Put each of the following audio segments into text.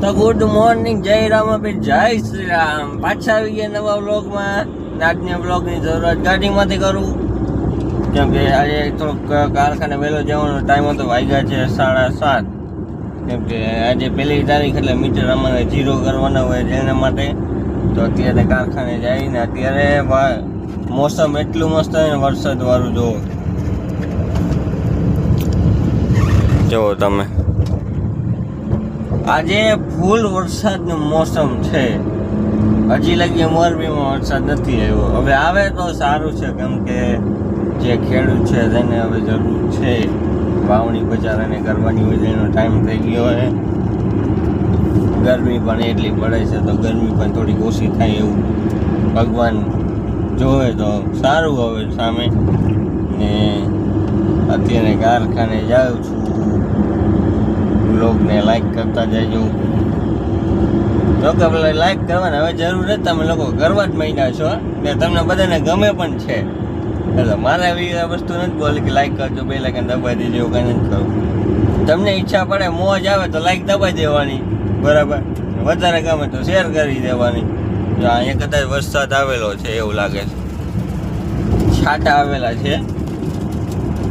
તો good morning, જય રામાપીર, જય શ્રી રામ. પાછા આવી ગયા નવા વ્લોગમાં. આજના વ્લોગની શરૂઆત ગાડીમાંથી કરું, કેમ કે આજે થોડુંક કારખાને વહેલો જવાનો ટાઈમ હતો. વાગ્યા છે 7:30, કેમ કે આજે 1 તારીખ એટલે મીટર અમારે 0 કરવાના હોય જેના માટે. તો અત્યારે કારખાને જઈને અત્યારે મોસમ એટલું મસ્ત હોય ને, વરસાદ વાળું જુઓ તમે. આજે ફૂલ વરસાદનું મોસમ છે. હજી લગી મોરબીમાં વરસાદ નથી આવ્યો. હવે આવે તો સારું છે, કેમ કે જે ખેડૂત છે તેને હવે જરૂર છે. વાવણી બજારાને કરવાની હોય એનો ટાઈમ થઈ ગયો હોય. ગરમી પણ એટલી પડે છે, તો ગરમી પણ થોડીક ઓછી થાય એવું ભગવાન જોવે તો સારું. હવે સામે ને અત્યારે કારખાને જાઉં છું. બ્લોગને લાઈક કરતા જજો. તો કે લાઈક કરવાની હવે જરૂર નથી, તમે લોકો કરવા જ માંડ્યા છો ને તમને બધાને ગમે પણ છે. એટલે મારે એવી વસ્તુ નથી બોલી કે લાઈક કરજો, 2 લાઈક દબાઈ દેજો, એવું કંઈ નથી કરવું. તમને ઈચ્છા પડે, મોજ આવે તો લાઈક દબાઈ દેવાની, બરાબર. વધારે ગમે તો શેર કરી દેવાની. જો અહીંયા કદાચ વરસાદ આવેલો છે એવું લાગે છે. છાંટા આવેલા છે.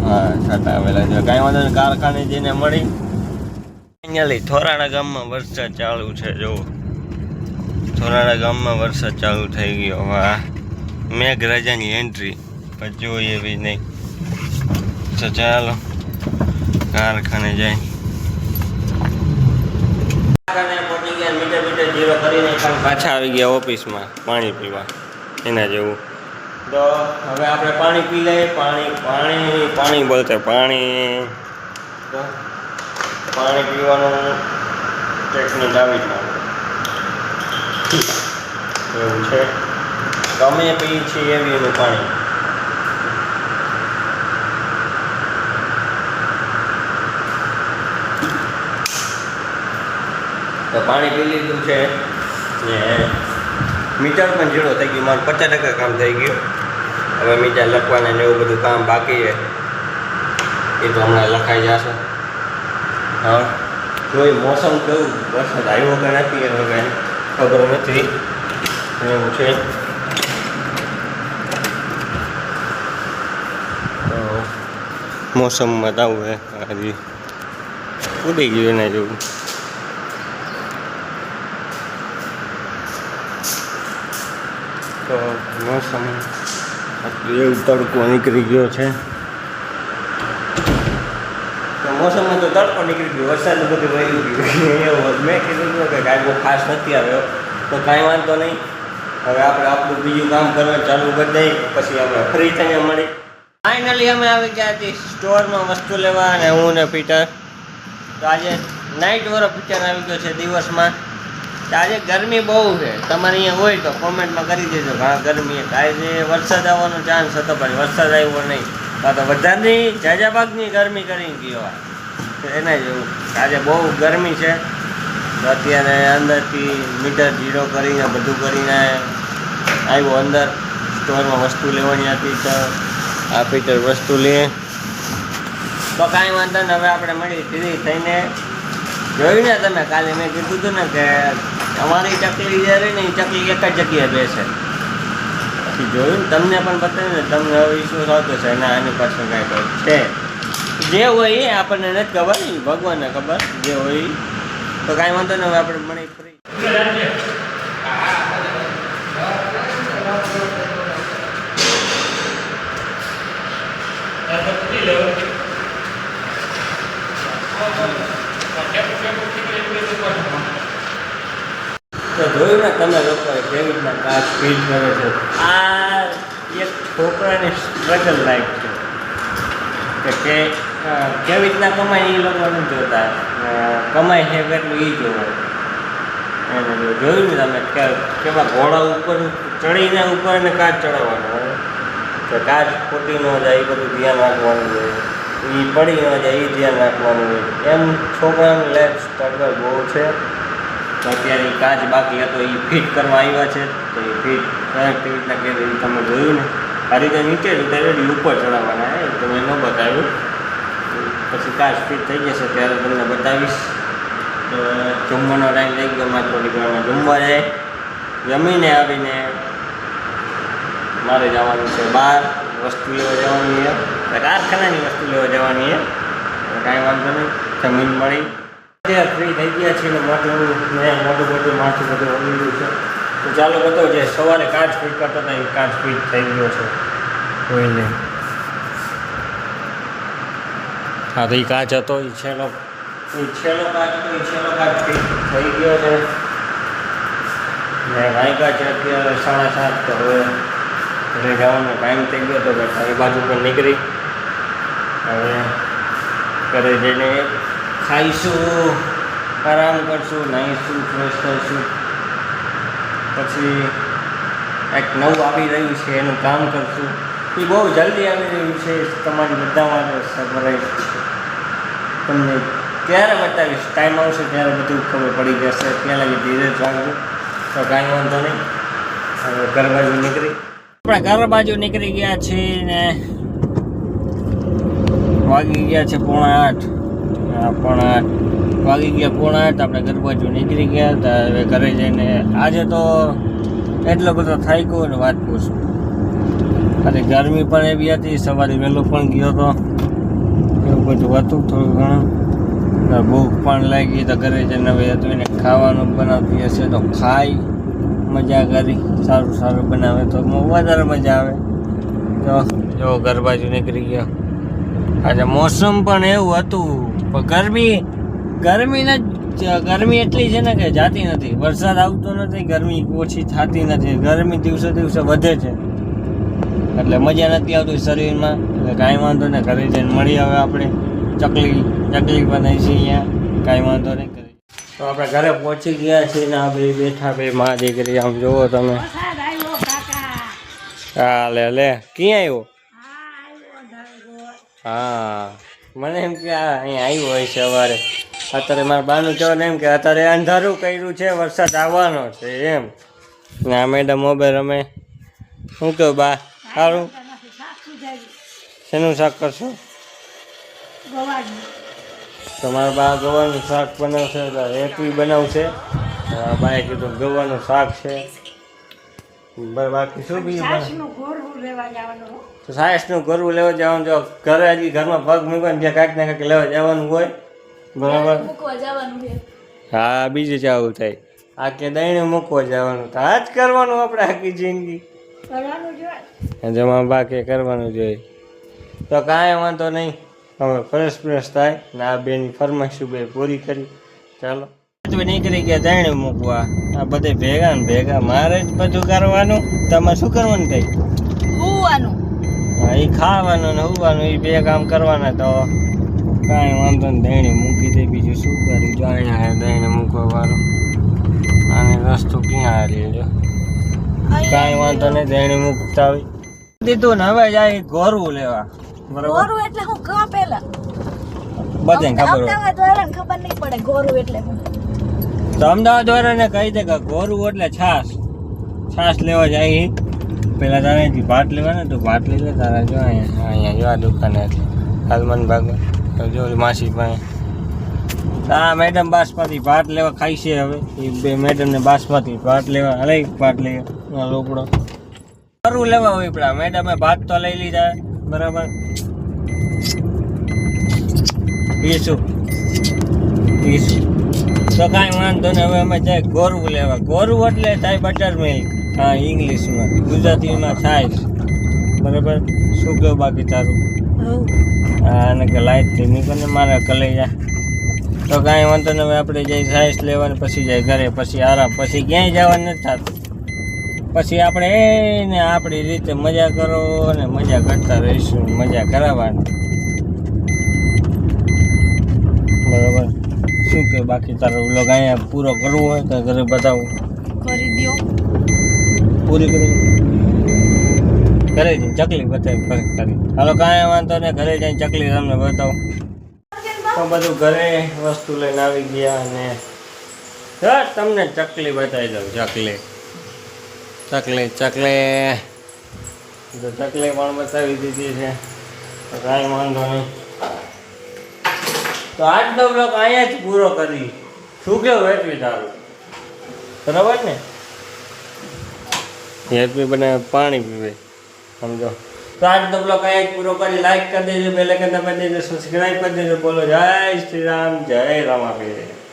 હા, છાંટા આવેલા છે. કાંઈ વાંધો નહીં, કારખાને જઈને મળી. ફાઇનલી થોરાણા ગામમાં વરસાદ ચાલુ છે. જો થોરાણા ગામમાં વરસાદ ચાલુ થઈ ગયો. વાહ, મેઘરાજાની એન્ટ્રી પણ જોઈએ એવી નહીં. તો ચાલો કારખાને જાય. પહોંચી ગયા, મીટર 0 કરીને પણ પાછા આવી ગયા ઓફિસમાં પાણી પીવા, એના જેવું. તો હવે આપણે પાણી પી લઈએ. પાણી બોલતે પાણી પીવાનું ટેકનિક આવી એવું છે. તમે પી છીએ એવી એનું પાણી. તો પાણી પી લીધું છે ને મીટર પણ 0 થઈ ગયું. મારું 50% કામ થઈ ગયું. હવે મીટર લખવાના ને એવું બધું કામ બાકી છે, એ તો હમણાં લખાઈ જશે. હા, કોઈ મોસમ કેવું, વરસાદ આવ્યો કે નથી હવે કાંઈ ખબર નથી. એવું છે. તો મોસમમાં આવું હે, હજી ઉડી ગયું એના જેવું. તો મોસમ એવું તડકો નીકળી ગયો છે. તો મોસમમાં તો તડકો નીકળી ગયો, વરસાદ બધું વહી ગયું. એવું મેં કીધું કે કાંઈ બહુ ખાસ નથી આવ્યો, તો કાંઈ વાંધો નહીં. હવે આપણે આપણું બીજું કામ કરવા ચાલુ કરી દઈએ, પછી આપણે ફ્રી થઈને મળી. ફાઇનલી અમે આવી ગયા હતી સ્ટોરમાં વસ્તુ લેવા, અને હું ને પીટર. તો આજે નાઇટ વાળો પિક્ચર આવી ગયો છે દિવસમાં. તો આજે ગરમી બહુ છે. તમારે અહીંયા હોય તો કોમેન્ટમાં કરી દેજો. ઘણા ગરમી આજે વરસાદ આવવાનો ચાન્સ હતો, પણ વરસાદ આવ્યો નહીં. તો વધારની જાજા ભાગની ગરમી કરીને ગયો એના જેવું. આજે બહુ ગરમી છે. તો અત્યારે અંદરથી મીટર 0 કરીને બધું કરીને આવ્યો અંદર. સ્ટોરમાં વસ્તુ લેવાની હતી, તો આ પીટર વસ્તુ લે. તો કાંઈ વાંધો ને, હવે આપણે મળી ફ્રી થઈને. જોયું ને તમે, કાલે મેં કીધું હતું ને કે અમારી ચકલી જે રહી ને એ ચકલી એક જ જગ્યાએ બેસે. પછી જોયું ને, તમને પણ બતાવ્યું ને, તમને હવે વિશ્વાસ આવતો છે. અને આની પાછળ કાંઈ છે, જે હોય એ આપણને નથી ખબર, ભગવાનને ખબર જે હોય એ. તો કાંઈ વાંધો ને, હવે આપણે મળી ફ્રી. તો જોયું ને તમે લોકોએ કેવી રીતના કાચ ફીલ કરે છે. આ એક છોકરાની સ્ટ્રગલ લાઈફ છે કે કેવી રીતના કમાય એ લોકો નથી જોતા, કમાય છે કેટલું એ જોવાય. એને જોયું ને તમે કેવા ઘોડા ઉપર ચડીને ઉપર એને કાચ ચડાવવાનો હોય, કે કાચ ખોટી ન જાય એ બધું ધ્યાન રાખવાનું હોય. એ પડી ન જાય એ ધ્યાન રાખવાનું હોય. એમ છોકરાની લાઈફ સ્ટ્રગલ બહુ છે. તો અત્યારે એ કાચ બાકી હતો, એ ફિટ કરવા આવ્યા છે. તો એ ફિટ કેવી રીતના કેવી તમે જોયું ને, આ રીતે નીચે ઉતારી ઉપર ચડાવવાના હે. તો મેં ન બતાવ્યું, પછી કાચ ફિટ થઈ જશે ત્યારે તમને બતાવીશ. તો જમવાનો ટાઈમ થઈ ગયો, મારે થોડીક વારમાં જમવા જાય. જમીને આવીને મારે જવાનું છે બહાર, વસ્તુ લેવા જવાની છે, કારખાનાની વસ્તુ લેવા જવાની છે. કાંઈ વાંધો નહીં, જમીન મળી અત્યારે ફ્રી થઈ ગયા છીએ ને મોટું માથું બધું વળી ગયું છે. તો ચાલો બધો જે સવારે કાચ ફીટ કરતો હતા એ કાચ ફીટ થઈ ગયો છે કોઈને. હા તો એ કાચ હતો એ છેલ્લો કાચ ફીટ થઈ ગયો છે ને વાયગા છે અત્યારે 7:30. તો હવે ઘરે જવાનો ટાઈમ થઈ ગયો તો એ બાજુ પર નીકળી હવે ઘરે જઈને ખાઈશું, આરામ કરશું, નાહીશું, ફ્રેશ થઈશું. પછી એક નવું આવી રહ્યું છે એનું કામ કરશું. એ બહુ જલ્દી આવી રહ્યું છે, તમારી બધા માટે સરપ્રાઈઝ તમને ત્યારે બતાવીશ. ટાઈમ આવશે ત્યારે બધું ખબર પડી જશે. ત્યાં લાગી ધીરજ રાખજો. તો કાંઈ વાંધો નહીં. હવે ઘર બાજુ નીકળી ગયા છીએ ને વાગી ગયા છે 7:45. 7:45 વાગી ગયા. 7:45 આપણે ઘર બાજુ નીકળી ગયા હતા. હવે ઘરે જઈને આજે તો એટલો બધો થઈ ગયો ને વાત પૂછું. અરે ગરમી પણ એવી હતી, સવારે વહેલો પણ ગયો હતો, એવું બધું હતું થોડું ઘણું. ભૂખ પણ લાગી તો ઘરે જઈને હવે હતું એને ખાવાનું બનાવતી હશે તો ખાઈ મજા કરી. સારું બનાવે તો વધારે મજા આવે. જો ઘર બાજુ નીકળી ગયા. આજે મોસમ પણ એવું હતું પણ ગરમી એટલી છે ને કે જાતી નથી. વરસાદ આવતો નથી, ગરમી ઓછી થતી નથી. ગરમી દિવસે દિવસે વધે છે એટલે મજા નથી આવતી શરીરમાં. એટલે કાંઈ વાંધો નહીં, ઘરે જઈને મળી આવે આપણે. ચકલી બનાવી છે અહીંયા, કાંઈ વાંધો નહીં. કરી તો આપણે ઘરે પહોંચી ગયા છીએ ને આ બે બેઠા મા દીકરી. આમ જુઓ તમે. હા લે ક્યાં આવ્યો? હા મને એમ કે અહીંયા આવ્યો હોય છે સવારે. અત્યારે મારા બાનું કહેવાનું એમ કે અત્યારે અંધારું કર્યું છે, વરસાદ આવવાનો છે એમ. ને આ મેડમ મોબાઈલ રમે. શું કહું બા? સારું. શેનું શાક કરશો? તમારા બા ગવાનું શાક બનાવશે, રેટવી બનાવશે. બાએ કીધું ગવાનું શાક છે. બાકી શું બીજું? સાયસનું ગોરવું લેવા જવાનું. જો ઘરે હજી ઘરમાં પગ મૂકવાનું ત્યાં કાંઈક ને કાંઈક લેવા જવાનું હોય બરાબર. હા બીજું જવું થાય. આ કે દઈને મૂકવા જવાનું તો આ જ કરવાનું આપણે આખી જિંદગી. જમા બાકી કરવાનું જોઈએ. તો કાંઈ વાંધો નહીં, હવે ફ્રેશ થાય ને આ બેની ફરમાઈશું બે પૂરી કરી. ચાલો નીકળી ગયા દઈને મૂકવા. આ બધે ભેગા મારે જ બધું કરવાનું. તમારે શું કરવાનું થાય? હા એ ખાવાનું ને ઉવાનું એ બે કામ કરવાના. તો કાંઈ વાંધો ને દઈને મૂકી દે. બીજું શું કર્યું? જો અહીંયા દઈને મૂકવા વાળું. આને રસ્તો ક્યાં હારી જો. કાંઈ વાંધો નહીં, દઈને મૂકતા હોય દીધું ને હવે જાય ગોરવું લેવા. બરાબર બધાને ખબર નહીં પડે ગોરવું એટલે. તો અમદાવાદ વાળાને કહી દે કે ગોરવું એટલે છાશ લેવા જાય. પેલા તારે ભાત લેવાના તો ભાત લઈ લે તારા. જો અહીંયા જો આ દુકાને હાલમન ભાગ જો માસી પાસે. હા મેડમ બાસમતી ભાત લેવા ખાઈ છે. હવે એ બે મેડમને બાસમતી ભાત લેવા હલે ભાત લઈ લોકડો કરવું લેવા હોય પેલા મેડમે ભાત તો લઈ લીધા બરાબર. પીશું તો કાંઈ વાંધો ને. હવે અમે જાય ગોરવું લેવા. ગોરવું એટલે થાય બટર મિલ્ક. હા ઇંગ્લિશમાં, ગુજરાતીમાં થાય બરાબર. શું કહું બાકી તારું? હા અને કે લાઈટ થી નીકળે મારે કલાઈ જાય. તો કાંઈ વાંધો ને. હવે આપણે જઈ સાઈઝ લેવાની, પછી જાય ઘરે, પછી આરામ, પછી ક્યાંય જવાનું નથી થતું. પછી આપણે એને આપણી રીતે મજા કરો અને મજા કરતા રહીશું. મજા કરાવવાની બરાબર. શું કે બાકી તારો વ્લોગ અહીંયા પૂરો કરવો હોય તો ઘરે બતાવું કરી દો. પૂરી કરી ઘરે જઈને ચકલી બતાવી ફરક કરી. હાલો કાંઈ વાંધો ને, ઘરે જઈને ચકલી તમને બતાવું. તો બધું ઘરે વસ્તુ લઈને આવી ગયા અને તમને ચકલી બતાવી દઉં. ચકલી પણ બતાવી દીધી છે. કાંઈ વાંધો નહીં. તો આજનો બ્લોગ અહીંયા જ પૂરો કરી. શું કેવું હેતવી તારું બરાબર ને હેતવી બને પાણી પીવે સમજો તો આજનો બ્લોગ અહીંયા જ પૂરો કરી લાઈક કરી દેજો બેલ આઇકન દબાવી દેજો સબસ્ક્રાઈબ કરી દેજો બોલો જય શ્રી રામ જય રામાપીર